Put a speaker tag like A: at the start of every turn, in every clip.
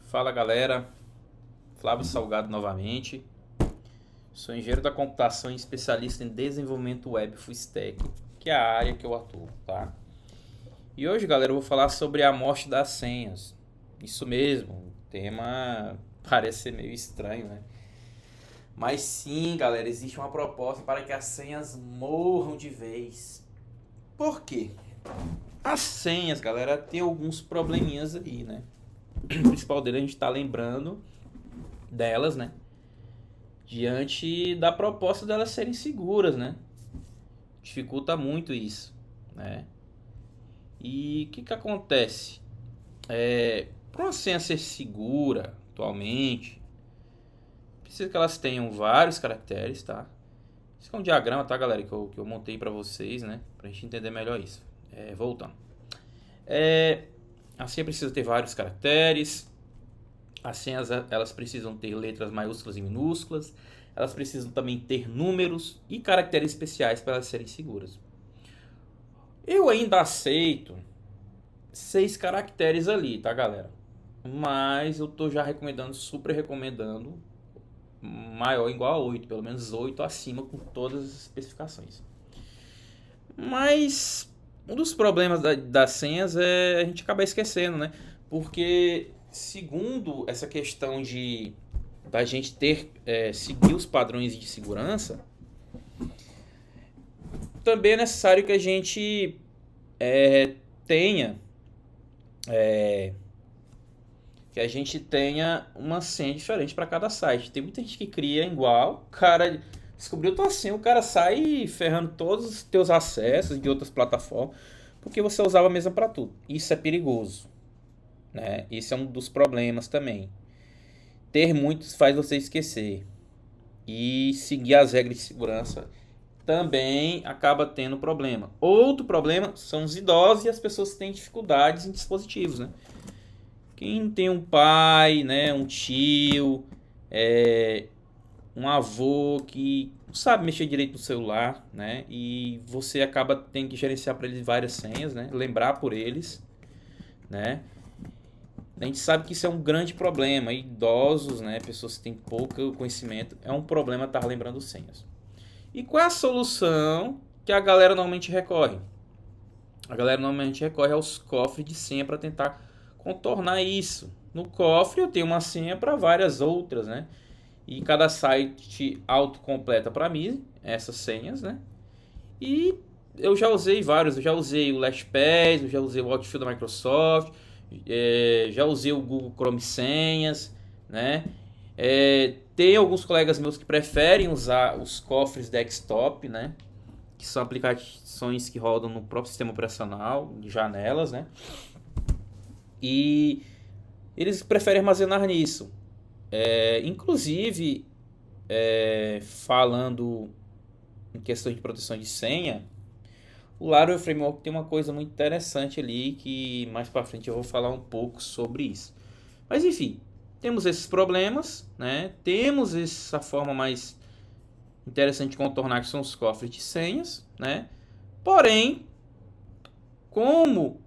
A: Fala galera, Flávio Salgado novamente. Sou engenheiro da computação e especialista em desenvolvimento web full stack, que é a área que eu atuo, tá? E hoje, galera, eu vou falar sobre a morte das senhas. Isso mesmo, o tema parece ser meio estranho, né? Mas sim, galera, existe uma proposta para que as senhas morram de vez. Por quê? As senhas, galera, tem alguns probleminhas aí, né? O principal dele a gente tá lembrando delas, né? Diante da proposta delas serem seguras, né? Dificulta muito isso, né? E o que acontece? Para uma senha ser segura atualmente, precisa que elas tenham vários caracteres, tá? Isso é um diagrama, tá, galera? Que eu montei para vocês, né? Pra gente entender melhor isso. Voltando. A senha precisa ter vários caracteres. As senhas elas precisam ter letras maiúsculas e minúsculas. Elas precisam também ter números e caracteres especiais para elas serem seguras. Eu ainda aceito 6 caracteres ali, tá, galera? Mas eu tô já recomendando, super recomendando maior ou igual a 8, pelo menos 8 acima com todas as especificações. Mas um dos problemas das senhas é a gente acabar esquecendo, né? Porque segundo essa questão de da gente ter seguir os padrões de segurança, também é necessário que a gente tenha que a gente tenha uma senha diferente para cada site. Tem muita gente que cria igual, o cara descobriu tua senha, o cara sai ferrando todos os teus acessos de outras plataformas, porque você usava a mesma para tudo. Isso é perigoso, né? Isso é um dos problemas também. Ter muitos faz você esquecer. E seguir as regras de segurança também acaba tendo problema. Outro problema são os idosos e as pessoas que têm dificuldades em dispositivos, né? Quem tem um pai, né, um tio, um avô que não sabe mexer direito no celular, né? E você acaba tendo que gerenciar para eles várias senhas, né? Lembrar por eles, né? A gente sabe que isso é um grande problema. Idosos, né, pessoas que têm pouco conhecimento, é um problema estar lembrando senhas. E qual é a solução que a galera normalmente recorre? A galera normalmente recorre aos cofres de senha para tentar contornar isso. No cofre eu tenho uma senha para várias outras, né? E cada site autocompleta para mim essas senhas, né? E eu já usei vários, eu já usei o LastPass, eu já usei o Outfield da Microsoft, já usei o Google Chrome Senhas, né? Tem alguns colegas meus que preferem usar os cofres desktop, né? Que são aplicações que rodam no próprio sistema operacional, de janelas, né? E eles preferem armazenar nisso. Inclusive, falando em questão de proteção de senha, o Laravel Framework tem uma coisa muito interessante ali que mais para frente eu vou falar um pouco sobre isso. Mas enfim, temos esses problemas, né? Temos essa forma mais interessante de contornar que são os cofres de senhas, né? Porém, como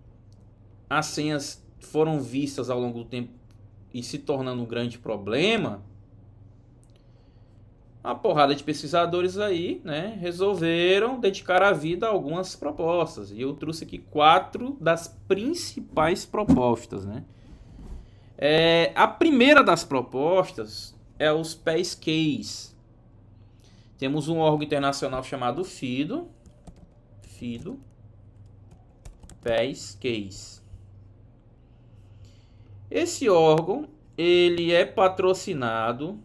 A: as senhas foram vistas ao longo do tempo e se tornando um grande problema, uma porrada de pesquisadores aí, né, resolveram dedicar a vida a algumas propostas. E eu trouxe aqui 4 das principais propostas, né? A primeira das propostas é os PES-Keys. Temos um órgão internacional chamado FIDO, PES-Keys. Esse órgão, ele é patrocinado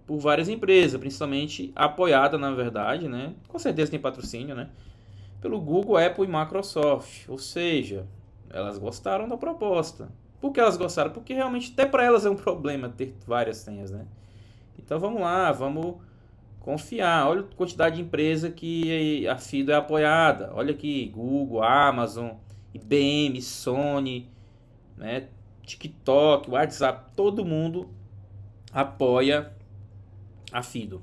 A: por várias empresas, principalmente apoiada, na verdade, né? Com certeza tem patrocínio, né? Pelo Google, Apple e Microsoft. Ou seja, elas gostaram da proposta. Por que elas gostaram? Porque realmente até para elas é um problema ter várias senhas, né? Então vamos lá, vamos confiar. Olha a quantidade de empresa que a FIDO é apoiada. Olha aqui, Google, Amazon, IBM, Sony, né? TikTok, WhatsApp, todo mundo apoia a FIDO.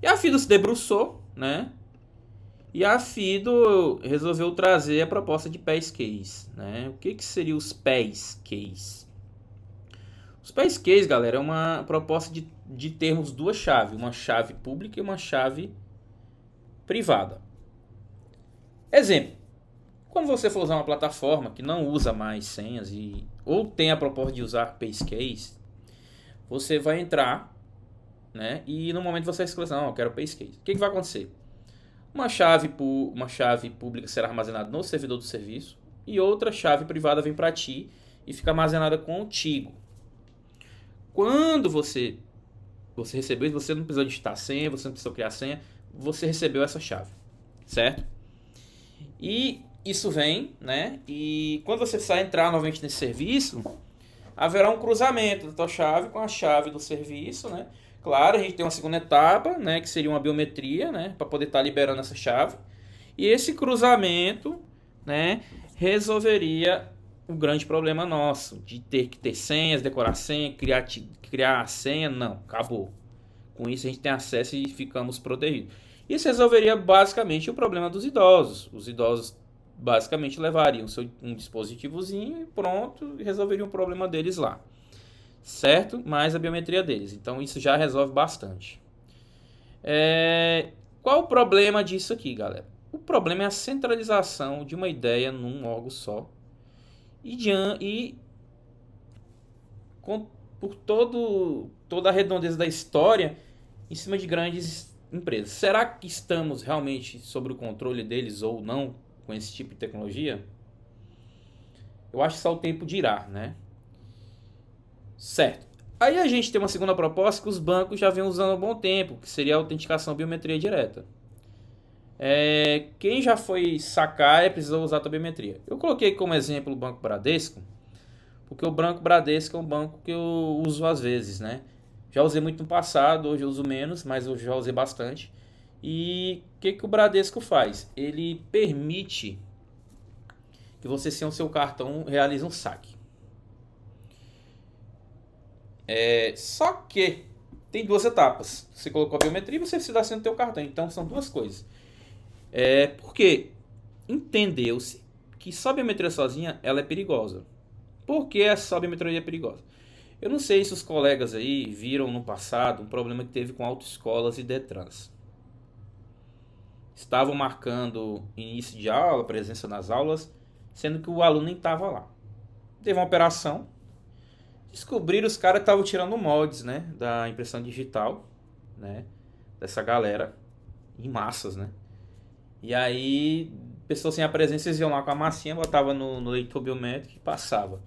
A: E a FIDO se debruçou, né? E a FIDO resolveu trazer a proposta de PES Case, né? O que seria os PES Case? Os Passkeys, galera, é uma proposta de termos duas chaves, uma chave pública e uma chave privada. Exemplo, quando você for usar uma plataforma que não usa mais senhas ou tem a proposta de usar Passkeys, você vai entrar, né? E no momento você vai escolher, não, eu quero Passkeys. O que vai acontecer? Uma chave pública será armazenada no servidor do serviço e outra chave privada vem para ti e fica armazenada contigo. Quando você recebeu, você não precisou digitar senha, você não precisou criar senha, você recebeu essa chave, certo? E isso vem, né? E quando você precisar entrar novamente nesse serviço, haverá um cruzamento da tua chave com a chave do serviço, né? Claro, a gente tem uma segunda etapa, né, que seria uma biometria, né, para poder estar liberando essa chave. E esse cruzamento, né, resolveria o grande problema nosso de ter que ter senhas, decorar senha, criar a senha. Não, acabou. Com isso a gente tem acesso e ficamos protegidos. Isso resolveria basicamente o problema dos idosos. Os idosos basicamente levariam um dispositivozinho e pronto, resolveriam o problema deles lá. Certo? Mais a biometria deles. Então isso já resolve bastante. Qual o problema disso aqui, galera? O problema é a centralização de uma ideia num órgão só. Por toda a redondeza da história em cima de grandes empresas. Será que estamos realmente sob o controle deles ou não com esse tipo de tecnologia? Eu acho que só o tempo dirá, né? Certo. Aí a gente tem uma segunda proposta que os bancos já vêm usando há bom tempo, que seria a autenticação biometria direta. Quem já foi sacar precisou usar a biometria. Eu coloquei como exemplo o Banco Bradesco, porque o Banco Bradesco é um banco que eu uso às vezes, né? Já usei muito no passado, hoje eu uso menos, mas eu já usei bastante. E o que o Bradesco faz? Ele permite que você, sem o seu cartão, realize um saque. Só que tem duas etapas. Você colocou a biometria e você precisa sem o teu cartão. Então são duas coisas. Porque entendeu-se que só a biometria sozinha ela é perigosa. Por que só a biometria é perigosa? Eu não sei se os colegas aí viram no passado um problema que teve com autoescolas e Detrans. Estavam marcando início de aula, presença nas aulas, sendo que o aluno nem estava lá. Teve uma operação. Descobriram os caras que estavam tirando moldes, né, da impressão digital, né, dessa galera em massas, né. E aí, pessoas sem a presença, eles iam lá com a massinha, botava no leitor biométrico e passava,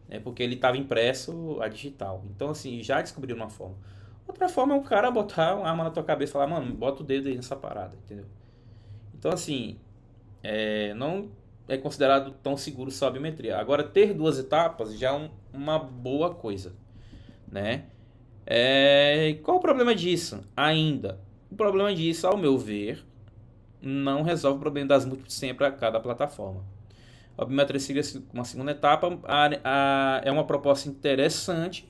A: né, porque ele estava impresso a digital. Então, assim, já descobriram uma forma. Outra forma é o cara botar uma arma na tua cabeça e falar, mano, bota o dedo aí nessa parada, entendeu? Então, assim, não é considerado tão seguro só a biometria. Agora, ter duas etapas já é uma boa coisa, né? Qual o problema disso? Ainda, o problema disso, ao meu ver, não resolve o problema das múltiplas senhas para cada plataforma. A biometria seria uma segunda etapa, é uma proposta interessante,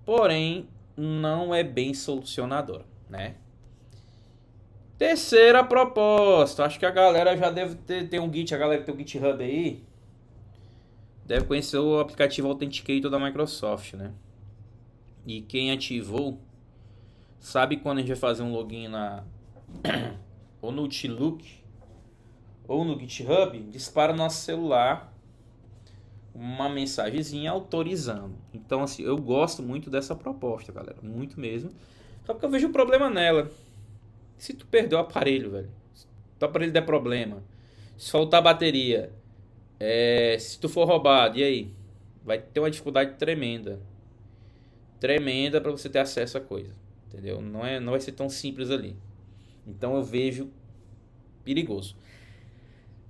A: porém não é bem solucionadora, né? Terceira proposta, acho que a galera já deve ter um Git, a galera que tem o GitHub aí, deve conhecer o aplicativo Authenticator da Microsoft, né? E quem ativou, sabe quando a gente vai fazer um login ou no Outlook, ou no GitHub, dispara no nosso celular uma mensagenzinha autorizando. Então, assim, eu gosto muito dessa proposta, galera, muito mesmo. Só que eu vejo um problema nela. Se tu perder o aparelho, velho, se o aparelho der problema, se faltar bateria, se tu for roubado, e aí? Vai ter uma dificuldade tremenda. Tremenda para você ter acesso à coisa. Entendeu? Não vai ser tão simples ali. Então eu vejo perigoso.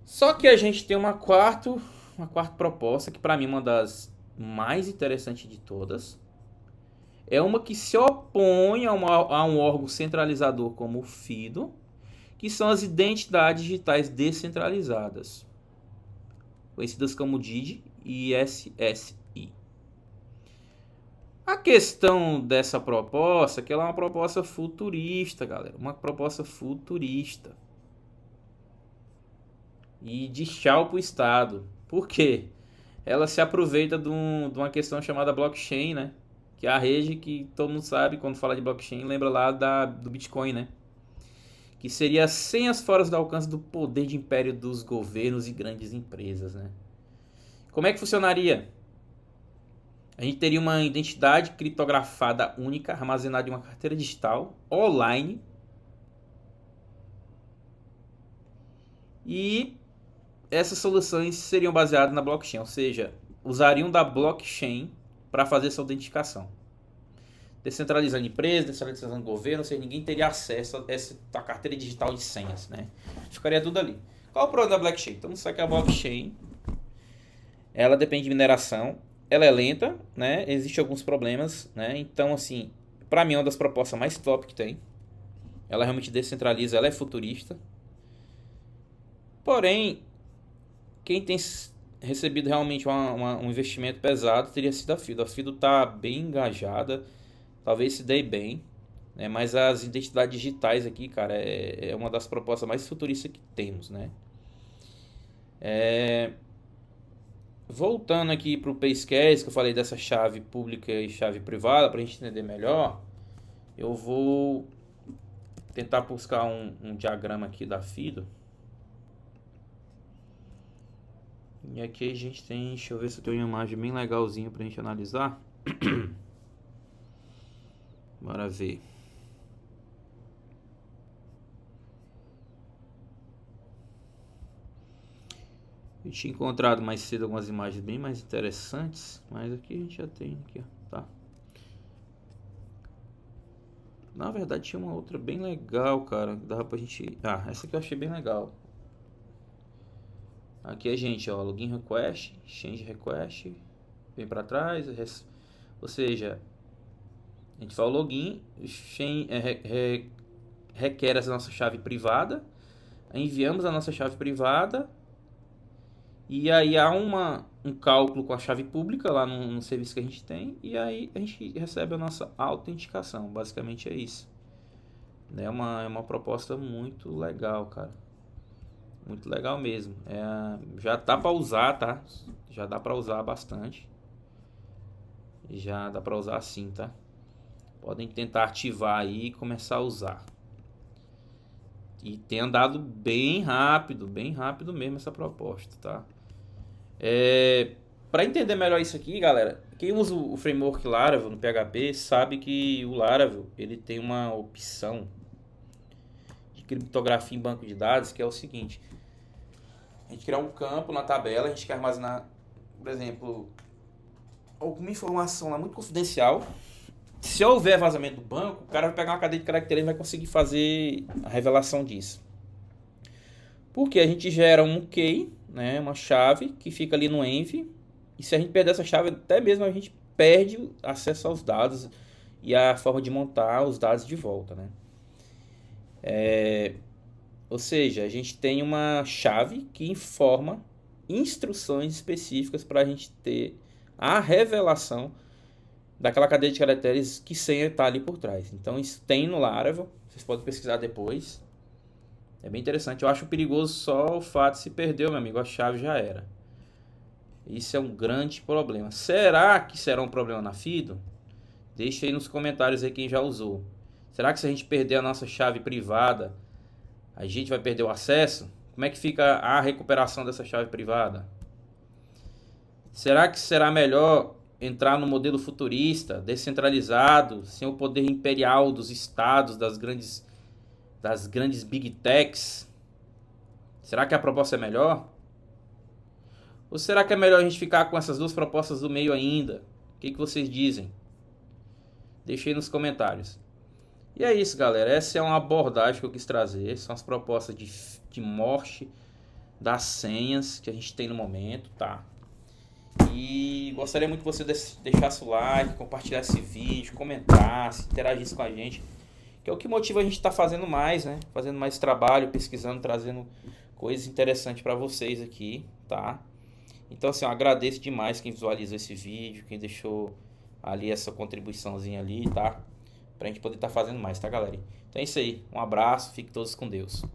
A: Só que a gente tem uma quarta proposta, que para mim é uma das mais interessantes de todas. É uma que se opõe a um órgão centralizador como o FIDO, que são as identidades digitais descentralizadas, conhecidas como DID e SSI. A questão dessa proposta é que ela é uma proposta futurista, galera. Uma proposta futurista. E de tchau pro Estado. Por quê? ela se aproveita de uma questão chamada blockchain, né? Que é a rede que todo mundo sabe, quando fala de blockchain, lembra lá do Bitcoin, né? Que seria sem as fora do alcance do poder de império dos governos e grandes empresas, né? Como é que funcionaria? A gente teria uma identidade criptografada única, armazenada em uma carteira digital, online, e essas soluções seriam baseadas na blockchain, ou seja, usariam da blockchain para fazer essa autenticação. Descentralizando empresas, descentralizando governo, ou seja, ninguém teria acesso a essa carteira digital de senhas, né? Ficaria tudo ali. Qual o problema da blockchain? Então, você sabe que a blockchain, ela depende de mineração, ela é lenta, né? Existem alguns problemas, né? Então, assim, para mim é uma das propostas mais top que tem. Ela realmente descentraliza, ela é futurista. Porém, quem tem recebido realmente um investimento pesado teria sido a Fido. A Fido está bem engajada, talvez se dê bem, né? Mas as identidades digitais aqui, cara, é uma das propostas mais futuristas que temos, né? Voltando aqui para o Paycase, que eu falei dessa chave pública e chave privada, para a gente entender melhor, eu vou tentar buscar um diagrama aqui da Fido. E aqui a gente tem, deixa eu ver se eu tenho uma imagem bem legalzinha pra gente analisar. Bora ver. Eu tinha encontrado mais cedo algumas imagens bem mais interessantes, mas aqui a gente já tem aqui, ó, tá? Na verdade tinha uma outra bem legal, cara, que dava pra gente... Ah, essa aqui eu achei bem legal. Aqui a gente, ó, login request, change request, vem para trás, ou seja, a gente fala o login, requer essa nossa chave privada, enviamos a nossa chave privada e aí há um cálculo com a chave pública lá no serviço que a gente tem e aí a gente recebe a nossa autenticação, basicamente é isso. É uma proposta muito legal, cara. Muito legal mesmo. Já dá para usar, tá? Já dá para usar bastante. Já dá para usar assim, tá? Podem tentar ativar aí e começar a usar. E tem andado bem rápido mesmo essa proposta, tá? Para entender melhor isso aqui, galera, quem usa o framework Laravel no PHP sabe que o Laravel ele tem uma opção de criptografia em banco de dados que é o seguinte: a gente criar um campo na tabela, a gente quer armazenar, por exemplo, alguma informação lá muito confidencial. Se houver vazamento do banco, o cara vai pegar uma cadeia de caracteres e vai conseguir fazer a revelação disso. Porque a gente gera um key, né, uma chave que fica ali no env, e se a gente perder essa chave, até mesmo a gente perde acesso aos dados e a forma de montar os dados de volta, né? Ou seja, a gente tem uma chave que informa instruções específicas para a gente ter a revelação daquela cadeia de caracteres que senha está ali por trás. Então isso tem no Laravel, vocês podem pesquisar depois. É bem interessante. Eu acho perigoso só o fato de se perdeu, meu amigo, a chave já era. Isso é um grande problema. Será que será um problema na Fido? Deixa aí nos comentários aí quem já usou. Será que se a gente perder a nossa chave privada, a gente vai perder o acesso? Como é que fica a recuperação dessa chave privada? Será que será melhor entrar no modelo futurista, descentralizado, sem o poder imperial dos estados, das grandes big techs? Será que a proposta é melhor? Ou será que é melhor a gente ficar com essas duas propostas do meio ainda? O que vocês dizem? Deixe aí nos comentários. E é isso, galera. Essa é uma abordagem que eu quis trazer. São as propostas de morte das senhas que a gente tem no momento, tá? E gostaria muito que você deixasse o like, compartilhasse esse vídeo, comentasse, interagisse com a gente, que é o que motiva a gente estar fazendo mais, né? Fazendo mais trabalho, pesquisando, trazendo coisas interessantes para vocês aqui, tá? Então, assim, eu agradeço demais quem visualizou esse vídeo, quem deixou ali essa contribuiçãozinha ali, tá? Pra gente poder estar fazendo mais, tá, galera? Então é isso aí. Um abraço, fiquem todos com Deus.